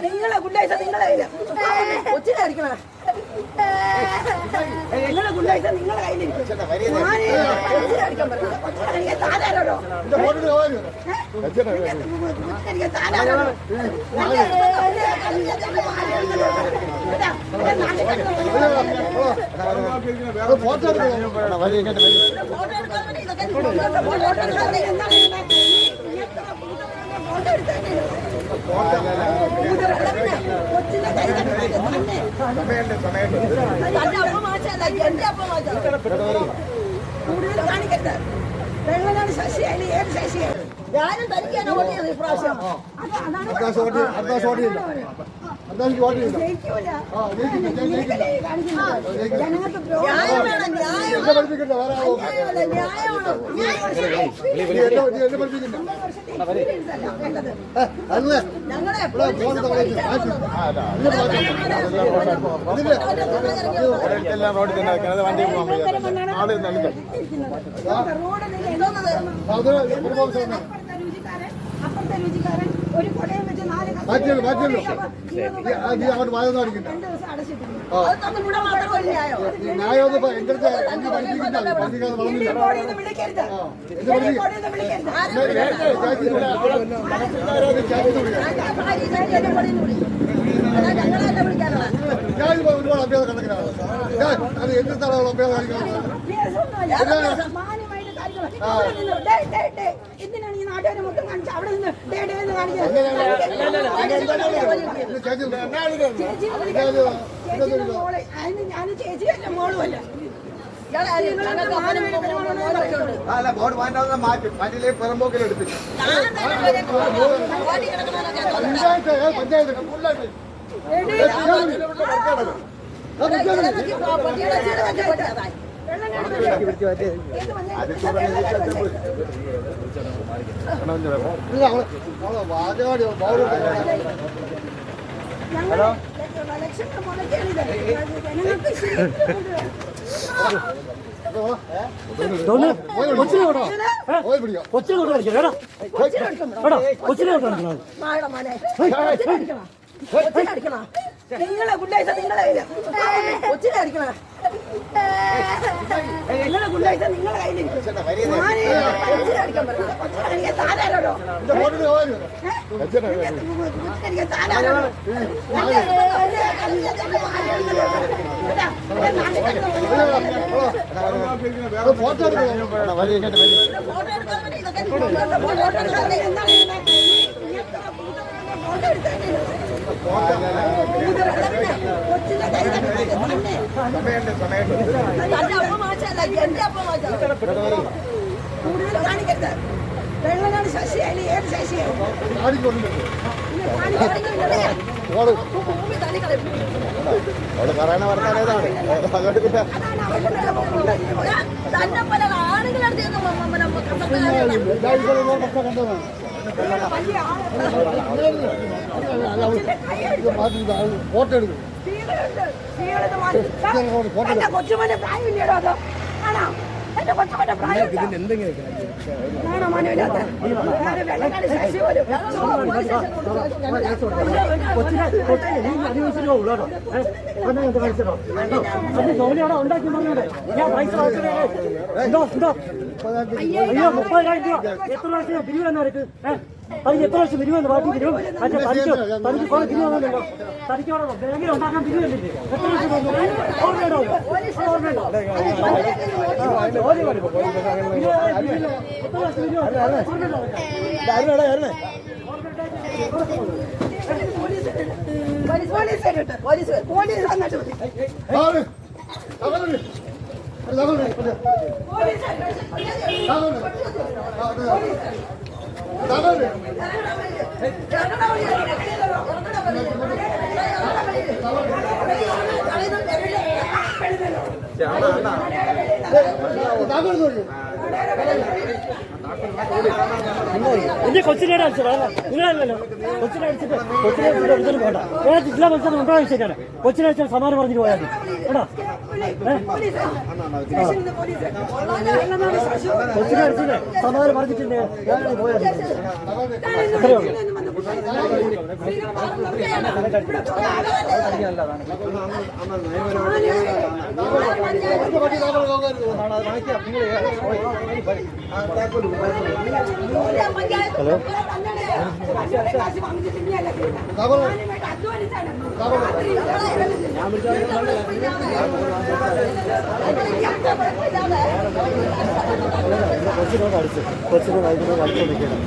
നിങ്ങളെ ഗുണ്ടായിസ നിങ്ങളെ കൊച്ചിനെ അടിക്കണ നിങ്ങളെ ഗുണ്ടായിസ നിങ്ങളെ കയ്യിലിരിക്കും അടിക്കാൻ പറ്റില്ല എനിക്ക് താനാരോടോ എനിക്ക് താനാരോടോ ഫോട്ടോ കാണിക്കട്ടെ വെള്ളനാണ് ശശിയായി ഏത് ശശിയായി ഞാനും തനിക്കാണ് വോട്ട് ചെയ്തത് ഇപ്രാവശ്യം അപ്പുറത്തെ രുചിക്കാരൻ ഒരു കൊടയും വെച്ച് 4 അങ്ങോട്ട് വായൊന്നും അടിക്കണ്ട ഒരുപാട് അഭ്യാസം കണക്കിനാണ് അത് എന്താണ് അഭ്യാസം കാണിക്കുന്നത് എന്തിനാണ് ഈ നാട്ടുകാരെ മൊത്തം കാണിച്ചത് അവിടെ നിന്ന് ഞാൻ ചേച്ചിയല്ല മോളുമല്ല നിങ്ങളെ ഗുണ്ടായിസ നിങ്ങളെ കൊച്ചിനെ അടിക്കണ നിങ്ങളെ ഗുണ്ടായിസ നിങ്ങളെ കയ്യിലിരിക്കും അടിക്കാൻ പറ്റില്ല എനിക്ക് താനാരോടോ എനിക്ക് താനാരോടോ ഫോട്ടോ കാണിക്കട്ടെ വെള്ളനാണ് ശശിയായി ഏത് ശശിയായി പറയണ വർത്താനേതാണ് ഫോട്ടോ എടുക്കും കൊച്ചുമോനെ പ്രായമില്ലടോ അതോ ആണോ എന്റെ കൊച്ചുമോന്റെ പ്രായം ഉണ്ടാക്കി ഞാൻ പൈസ എന്തോ അയ്യോ 30,000 രൂപ എത്ര പ്രാവശ്യം പിരിവെന്നാർക്ക് തനിക്ക് എത്ര വർഷം പിരിവെന്ന് പാർട്ടി പിരിവും മറ്റേ തനിക്ക് കുറെ പിരിവെന്നല്ലോ തനിക്ക് അവിടെ ബാങ്കിൽ ഉണ്ടാക്കാൻ പിരിവല്ലേ എത്ര വർഷം എന്റെ കൊച്ചിനെ അടിച്ചത് നിങ്ങളല്ലല്ലോ കൊച്ചിനെ അടിച്ചിട്ട് ഒരിക്കലും പോകണ്ട ഏത് ജില്ലാ മത്സരം ഉണ്ടോ ശരിയാണ് കൊച്ചിനെ അടിച്ചാൽ സമാനം പറഞ്ഞിട്ട് പോയാൽ കേട്ടോ കൊച്ചിനെ അടിച്ചിട്ട് സമാനം പറഞ്ഞിട്ടുണ്ട് ഞാനാണ് പോയത് എത്രയോ കൊച്ചിനോട് അടിച്ചു കൊച്ചിനോട് അടിച്ചു നിൽക്കണം